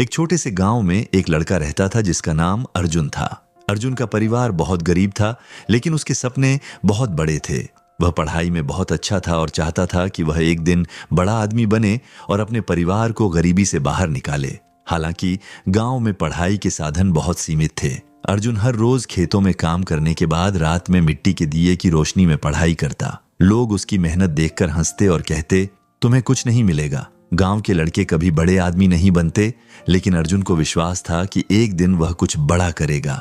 एक छोटे से गांव में एक लड़का रहता था जिसका नाम अर्जुन था। अर्जुन का परिवार बहुत गरीब था, लेकिन उसके सपने बहुत बड़े थे। वह पढ़ाई में बहुत अच्छा था और चाहता था कि वह एक दिन बड़ा आदमी बने और अपने परिवार को गरीबी से बाहर निकाले। हालांकि गांव में पढ़ाई के साधन बहुत सीमित थे। अर्जुन हर रोज खेतों में काम करने के बाद रात में मिट्टी के दिए की रोशनी में पढ़ाई करता। लोग उसकी मेहनत देखकर हंसते और कहते, तुम्हें कुछ नहीं मिलेगा, गांव के लड़के कभी बड़े आदमी नहीं बनते। लेकिन अर्जुन को विश्वास था कि एक दिन वह कुछ बड़ा करेगा।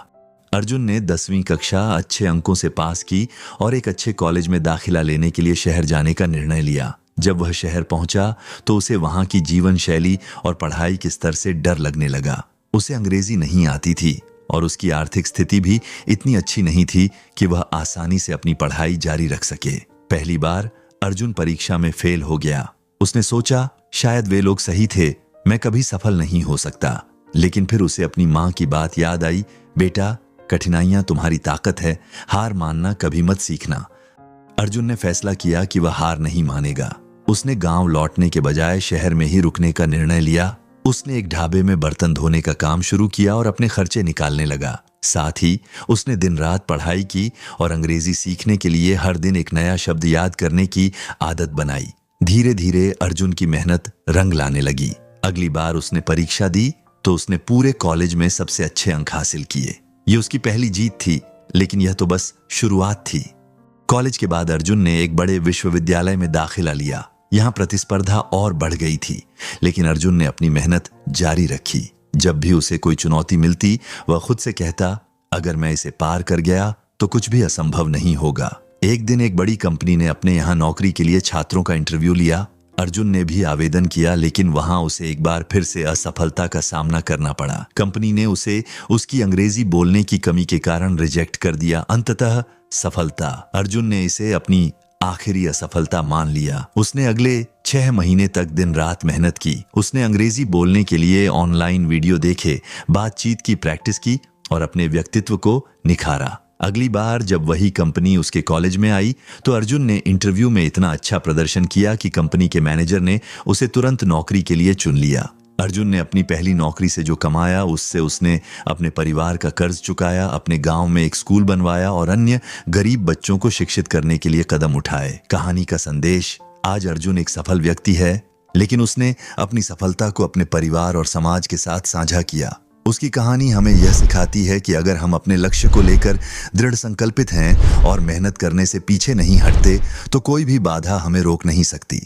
अर्जुन ने 10वीं कक्षा अच्छे अंकों से पास की और एक अच्छे कॉलेज में दाखिला लेने के लिए शहर जाने का निर्णय लिया। जब वह शहर पहुंचा तो उसे वहां की जीवन शैली और पढ़ाई के स्तर से डर लगने लगा। उसे अंग्रेजी नहीं आती थी और उसकी आर्थिक स्थिति भी इतनी अच्छी नहीं थी कि वह आसानी से अपनी पढ़ाई जारी रख सके। पहली बार अर्जुन परीक्षा में फेल हो गया। उसने सोचा, शायद वे लोग सही थे, मैं कभी सफल नहीं हो सकता। लेकिन फिर उसे अपनी माँ की बात याद आई, बेटा, कठिनाइयां तुम्हारी ताकत है, हार मानना कभी मत सीखना। अर्जुन ने फैसला किया कि वह हार नहीं मानेगा। उसने गांव लौटने के बजाय शहर में ही रुकने का निर्णय लिया। उसने एक ढाबे में बर्तन धोने का काम शुरू किया और अपने खर्चे निकालने लगा। साथ ही उसने दिन रात पढ़ाई की और अंग्रेजी सीखने के लिए हर दिन एक नया शब्द याद करने की आदत बनाई। धीरे धीरे अर्जुन की मेहनत रंग लाने लगी। अगली बार उसने परीक्षा दी तो उसने पूरे कॉलेज में सबसे अच्छे अंक हासिल किए। ये उसकी पहली जीत थी, लेकिन यह तो बस शुरुआत थी। कॉलेज के बाद अर्जुन ने एक बड़े विश्वविद्यालय में दाखिला लिया। यहाँ प्रतिस्पर्धा और बढ़ गई थी, लेकिन अर्जुन ने अपनी मेहनत जारी रखी। जब भी उसे कोई चुनौती मिलती, वह खुद से कहता, अगर मैं इसे पार कर गया तो कुछ भी असंभव नहीं होगा। एक दिन एक बड़ी कंपनी ने अपने यहाँ नौकरी के लिए छात्रों का इंटरव्यू लिया। अर्जुन ने भी आवेदन किया, लेकिन वहां उसे एक बार फिर से असफलता का सामना करना पड़ा। कंपनी ने उसे उसकी अंग्रेजी बोलने की कमी के कारण रिजेक्ट कर दिया। अंततः सफलता। अर्जुन ने इसे अपनी आखिरी असफलता मान लिया। उसने अगले 6 महीने तक दिन रात मेहनत की। उसने अंग्रेजी बोलने के लिए ऑनलाइन वीडियो देखे, बातचीत की प्रैक्टिस की और अपने व्यक्तित्व को निखारा। अगली बार जब वही कंपनी उसके कॉलेज में आई तो अर्जुन ने इंटरव्यू में इतना अच्छा प्रदर्शन किया कि कंपनी के मैनेजर ने उसे तुरंत नौकरी के लिए चुन लिया। अर्जुन ने अपनी पहली नौकरी से जो कमाया उससे उसने अपने परिवार का कर्ज चुकाया, अपने गांव में एक स्कूल बनवाया और अन्य गरीब बच्चों को शिक्षित करने के लिए कदम उठाए। कहानी का संदेश, आज अर्जुन एक सफल व्यक्ति है, लेकिन उसने अपनी सफलता को अपने परिवार और समाज के साथ साझा किया। उसकी कहानी हमें यह सिखाती है कि अगर हम अपने लक्ष्य को लेकर दृढ़ संकल्पित हैं और मेहनत करने से पीछे नहीं हटते, तो कोई भी बाधा हमें रोक नहीं सकती।